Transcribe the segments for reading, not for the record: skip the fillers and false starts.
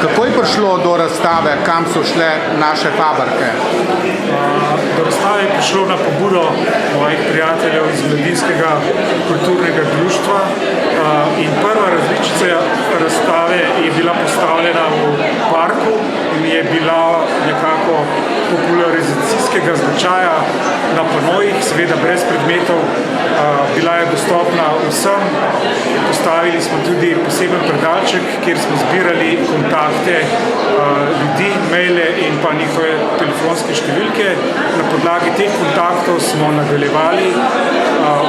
Kako je prišlo do razstave, kam so šle naše fabrike? Do razstave je prišlo na pobudo mojih prijateljev iz Mladinskega kulturnega društva in prva različica razstave je bila postavljena v parku in je bila nekako popularizacijskega značaja na panojih, seveda brez predmetov, bila je dostopna vsem. Postavili smo tudi poseben predalček, kjer smo zbirali kontakte ljudi, maile in pa njihove telefonske številke. Na podlagi teh kontaktov smo nadaljevali.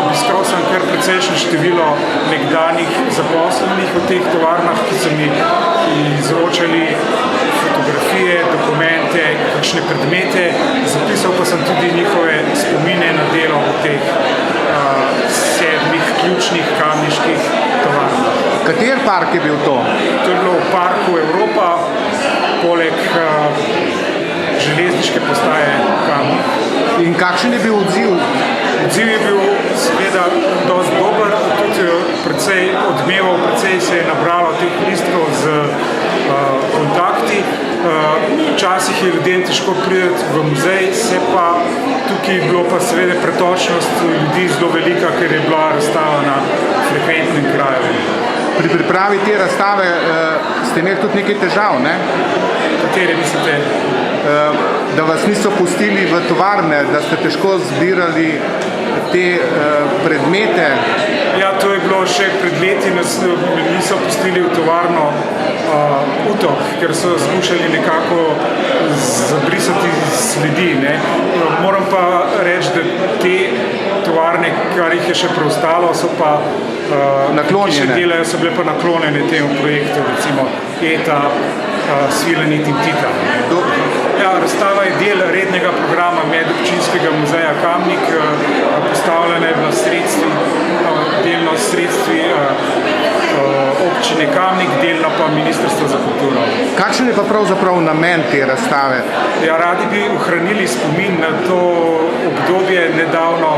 Obiskal sem kar precejšnje število nekdanjih zaposlenih v teh tovarnah, ki so mi izročali fotografije, dokumente, kakšne predmete. Zapisal pa sem tudi njihove spomine na delo v teh 7 ključnih kamniških tovarnah. Kater park je bil to? To je bilo v parku Evropa, poleg železniške postaje Kamnik. In kakšen je bil odziv? Odziv je bil seveda dosti dober, tudi precej odmevov, precej se je nabralo teh listkov z kontakti. Včasih je ljudem težko priti v muzej, se pa tukaj je bilo pa seveda pretočnost ljudi zelo velika, ker je bila razstava na frekventnem kraju. Pri pripravi te razstave ste imeli tudi nekaj težav, ne? Katere mislite? Da vas niso pustili v tovarne, da ste težko zbirali te predmete. Ja, to je bilo še pred leti, nas niso pustili v tovarno Utok, ker so skušali nekako zabrisati sledi. Moram pa reči, da te tovarne, kar jih je še preostalo, so pa ki še delajo, so bile pa naklonjene temu projektu, recimo ETA, Svilanit in Tita. Ja, razstava je del rednega programa Medobčinskega muzeja Kamnik, postavljena je bila delno sredstvi občine Kamnik, delno pa Ministrstvo za kulturo. Kakšen je pa pravzaprav namen te razstave? Ja, radi bi ohranili spomin na to obdobje nedavno.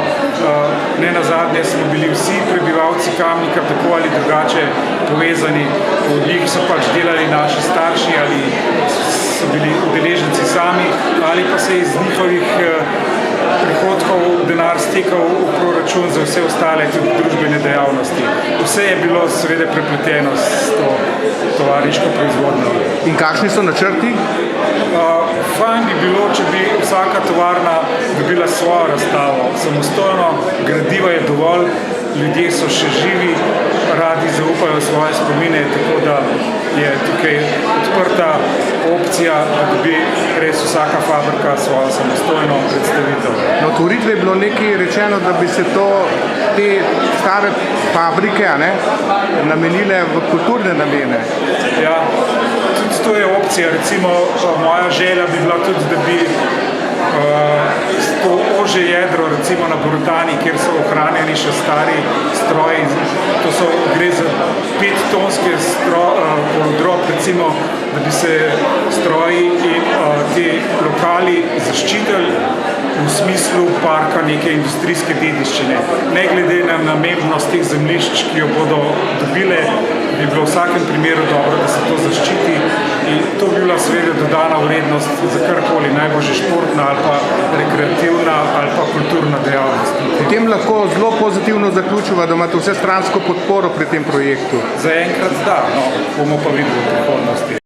Ne nazadnje smo bili vsi prebivalci Kamnika tako ali drugače povezani. Od njih so pač delali naši starši ali so bili udeleženci sami ali pa se iz njihovih prihodkov denar stekal v proračun za vse ostale tudi družbene dejavnosti. Vse je bilo seveda prepleteno s to tovariško proizvodnjo. In kakšni so načrti? Fajn bi bilo, če bi vsaka tovarna dobila svojo razstavo. Samostojno, gradiva je dovolj, ljudje so še živi, radi zaupajo svoje spomine, tako da je tukaj odprta opcija, da dobi res vsaka fabrika svojo samostojno predstavitev. Na otvoritvi je bilo nekaj rečeno, da bi se te stare fabrike namenile v kulturne namene. Ja, tudi to je opcija. Recimo, moja želja bi bila tudi, da bi to ožje jedro, recimo na Borutani, kjer so ohranjeni še stari stroji, gre za 5-tonske drop, recimo, da bi se stroji in te lokali zaščitili v smislu parka neke industrijske dediščine. Ne glede na namembnost teh zemljišč, ki jo bodo dobile, bi bilo v vsakem primeru dobro, da se to zaščiti in to bi bila seveda dodana vrednost za karkoli, najbolj športna ali pa rekreativna ali pa kulturna dejavnost. Potem lahko zelo pozitivno zaključiva, da imate vsestransko podporo pri tem projektu. Zaenkrat da, bomo pa videli v prihodnosti.